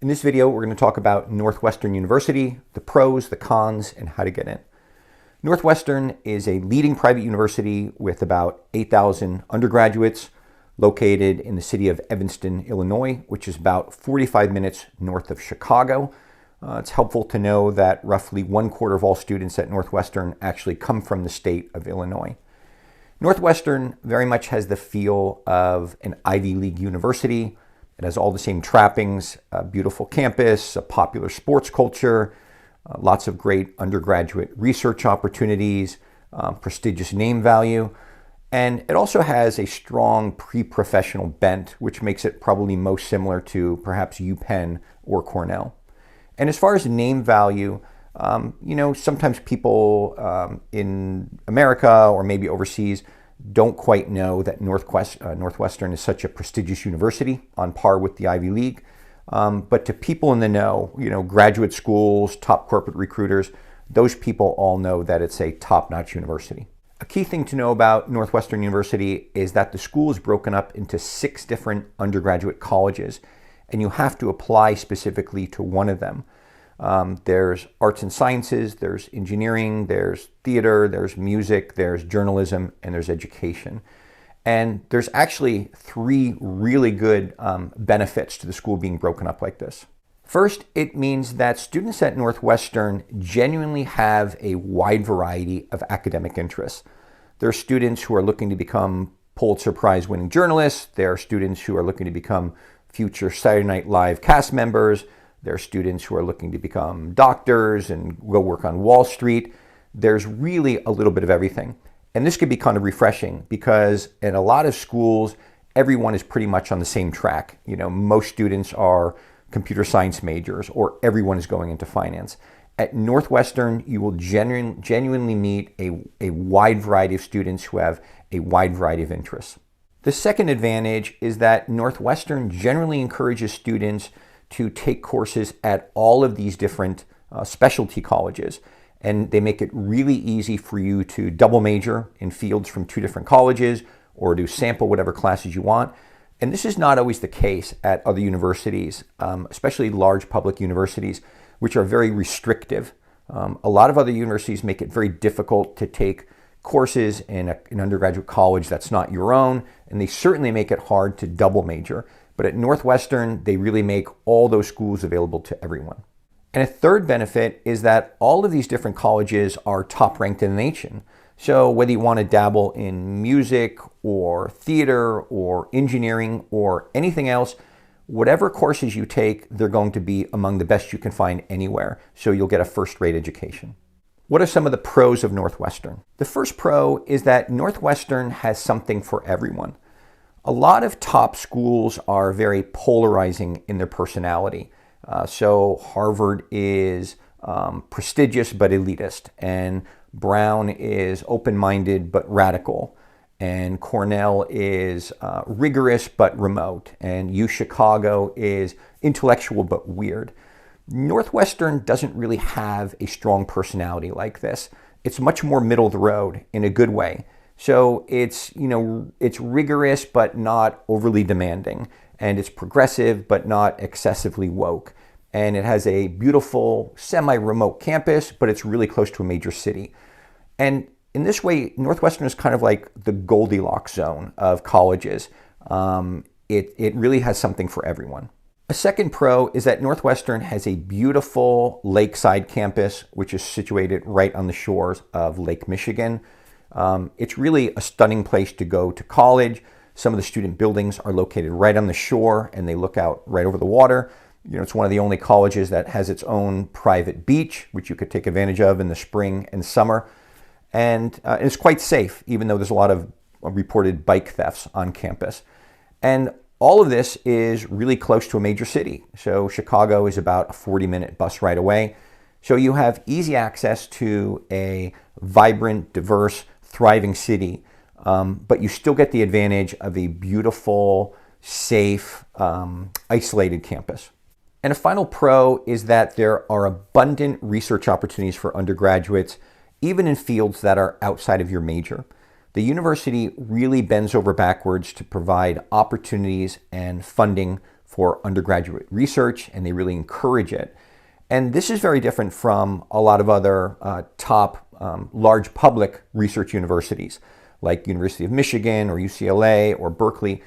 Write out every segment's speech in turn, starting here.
In this video, we're going to talk about Northwestern University, the pros, the cons, and how to get in. Northwestern is a leading private university with about 8,000 undergraduates located in the city of Evanston, Illinois, which is about 45 minutes north of Chicago. It's helpful to know that roughly 1/4 of all students at Northwestern actually come from the state of Illinois. Northwestern very much has the feel of an Ivy League university. It has all the same trappings, a beautiful campus, a popular sports culture, lots of great undergraduate research opportunities, prestigious name value, and it also has a strong pre-professional bent, which makes it probably most similar to perhaps UPenn or Cornell. And as far as name value, sometimes people in America or maybe overseas don't quite know that Northwestern is such a prestigious university on par with the Ivy League. But to people in the know, graduate schools, top corporate recruiters, those people all know that it's a top-notch university. A key thing to know about Northwestern University is that the school is broken up into 6 different undergraduate colleges, and you have to apply specifically to one of them. There's arts and sciences, there's engineering, there's theater, there's music, there's journalism, and there's education. And there's actually 3 really good benefits to the school being broken up like this. First, it means that students at Northwestern genuinely have a wide variety of academic interests. There are students who are looking to become Pulitzer Prize winning journalists. There are students who are looking to become future Saturday Night Live cast members. There are students who are looking to become doctors and go work on Wall Street. There's really a little bit of everything. And this could be kind of refreshing because in a lot of schools, everyone is pretty much on the same track. Most students are computer science majors or everyone is going into finance. At Northwestern, you will genuinely meet a wide variety of students who have a wide variety of interests. The second advantage is that Northwestern generally encourages students to take courses at all of these different specialty colleges. And they make it really easy for you to double major in fields from 2 different colleges or to sample whatever classes you want. And this is not always the case at other universities, especially large public universities, which are very restrictive. A lot of other universities make it very difficult to take courses in an undergraduate college that's not your own, and they certainly make it hard to double major. But at Northwestern, they really make all those schools available to everyone. And a third benefit is that all of these different colleges are top ranked in the nation. So whether you want to dabble in music or theater or engineering or anything else, whatever courses you take, they're going to be among the best you can find anywhere. So you'll get a first-rate education. What are some of the pros of Northwestern? The first pro is that Northwestern has something for everyone. A lot of top schools are very polarizing in their personality. So Harvard is prestigious but elitist, and Brown is open-minded but radical, and Cornell is rigorous but remote, and UChicago is intellectual but weird. Northwestern doesn't really have a strong personality like this. It's much more middle of the road in a good way. So it's rigorous but not overly demanding, and it's progressive but not excessively woke. And it has a beautiful semi-remote campus, but it's really close to a major city. And in this way, Northwestern is kind of like the Goldilocks zone of colleges. It really has something for everyone. A second pro is that Northwestern has a beautiful lakeside campus, which is situated right on the shores of Lake Michigan. It's really a stunning place to go to college. Some of the student buildings are located right on the shore and they look out right over the water. It's one of the only colleges that has its own private beach, which you could take advantage of in the spring and summer. And it's quite safe, even though there's a lot of reported bike thefts on campus. And all of this is really close to a major city. So Chicago is about a 40-minute bus ride away. So you have easy access to a vibrant, diverse, thriving city, but you still get the advantage of a beautiful, safe, isolated campus. And a final pro is that there are abundant research opportunities for undergraduates, even in fields that are outside of your major. The university really bends over backwards to provide opportunities and funding for undergraduate research, and they really encourage it. And this is very different from a lot of other top large public research universities like University of Michigan or UCLA or Berkeley,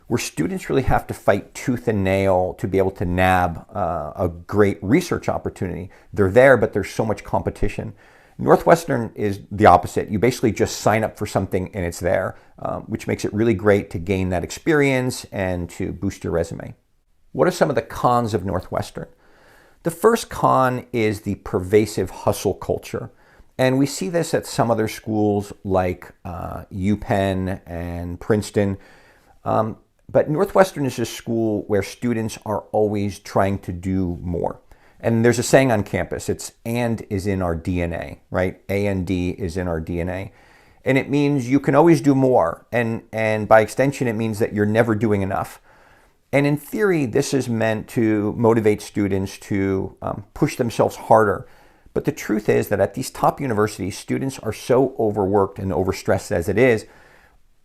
where students really have to fight tooth and nail to be able to nab a great research opportunity. They're there, but there's so much competition. Northwestern is the opposite. You basically just sign up for something and it's there, which makes it really great to gain that experience and to boost your resume. What are some of the cons of Northwestern? The first con is the pervasive hustle culture. And we see this at some other schools like UPenn and Princeton. But Northwestern is a school where students are always trying to do more. And there's a saying on campus, it's "and is in our DNA," right? A&D is in our DNA. And it means you can always do more. And by extension, it means that you're never doing enough. And in theory, this is meant to motivate students to push themselves harder. But the truth is that at these top universities, students are so overworked and overstressed as it is.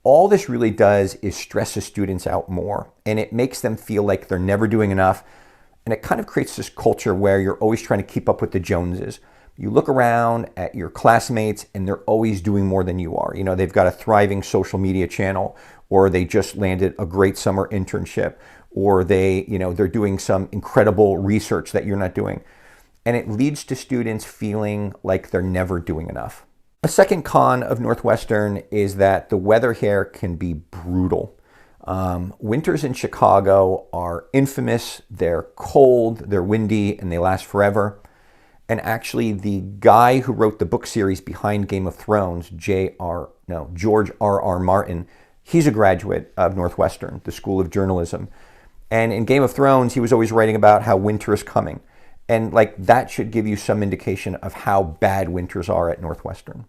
All this really does is stress the students out more, and it makes them feel like they're never doing enough. And it kind of creates this culture where you're always trying to keep up with the Joneses. You look around at your classmates and they're always doing more than you are. You know, they've got a thriving social media channel, or they just landed a great summer internship, or they're doing some incredible research that you're not doing. And it leads to students feeling like they're never doing enough. A second con of Northwestern is that the weather here can be brutal. Winters in Chicago are infamous. They're cold, they're windy, and they last forever. And actually, the guy who wrote the book series behind Game of Thrones, George R.R. Martin, he's a graduate of Northwestern, the School of Journalism. And in Game of Thrones, he was always writing about how winter is coming. And that should give you some indication of how bad winters are at Northwestern.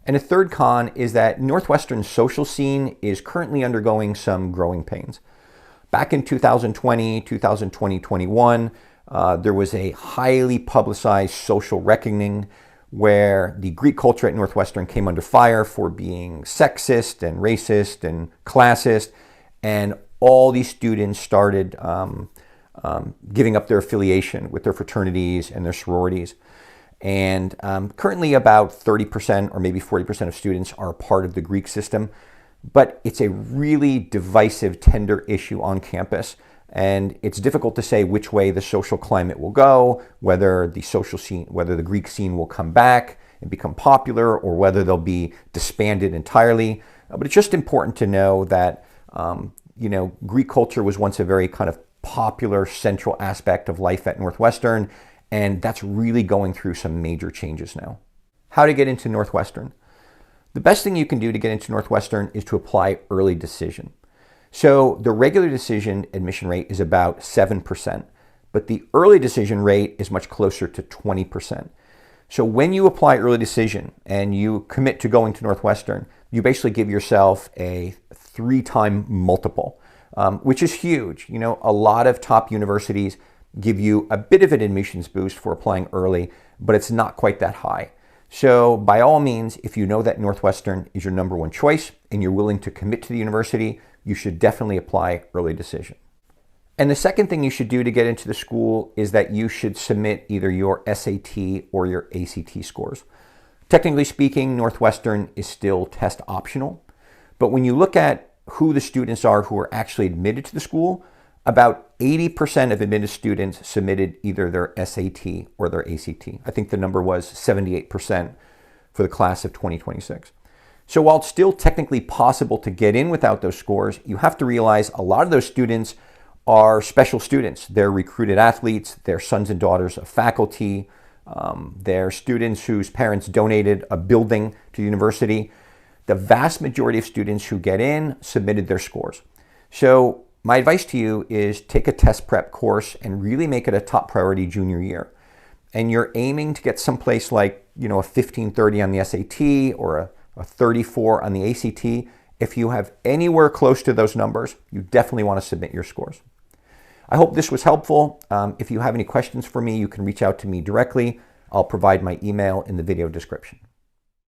And a third con is that Northwestern's social scene is currently undergoing some growing pains. Back in 2020, 2021, there was a highly publicized social reckoning where the Greek culture at Northwestern came under fire for being sexist and racist and classist, and all these students started giving up their affiliation with their fraternities and their sororities. And currently about 30% or maybe 40% of students are part of the Greek system, but it's a really divisive, tender issue on campus. And it's difficult to say which way the social climate will go, whether the Greek scene will come back and become popular, or whether they'll be disbanded entirely. But it's just important to know that Greek culture was once a very kind of popular central aspect of life at Northwestern, and that's really going through some major changes now. How to get into Northwestern? The best thing you can do to get into Northwestern is to apply early decision. So the regular decision admission rate is about 7%, but the early decision rate is much closer to 20%. So when you apply early decision and you commit to going to Northwestern, you basically give yourself a 3-time multiple, which is huge. A lot of top universities give you a bit of an admissions boost for applying early, but it's not quite that high. So by all means, if you know that Northwestern is your number one choice and you're willing to commit to the university, you should definitely apply early decision. And the second thing you should do to get into the school is that you should submit either your SAT or your ACT scores. Technically speaking, Northwestern is still test optional, but when you look at who the students are who are actually admitted to the school, about 80% of admitted students submitted either their SAT or their ACT. I think the number was 78% for the class of 2026. So while it's still technically possible to get in without those scores, you have to realize a lot of those students are special students. They're recruited athletes, they're sons and daughters of faculty, they're students whose parents donated a building to the university. The vast majority of students who get in submitted their scores. So my advice to you is take a test prep course and really make it a top priority junior year. And you're aiming to get someplace like, a 1530 on the SAT or a 34 on the ACT. If you have anywhere close to those numbers, you definitely want to submit your scores. I hope this was helpful. If you have any questions for me, you can reach out to me directly. I'll provide my email in the video description.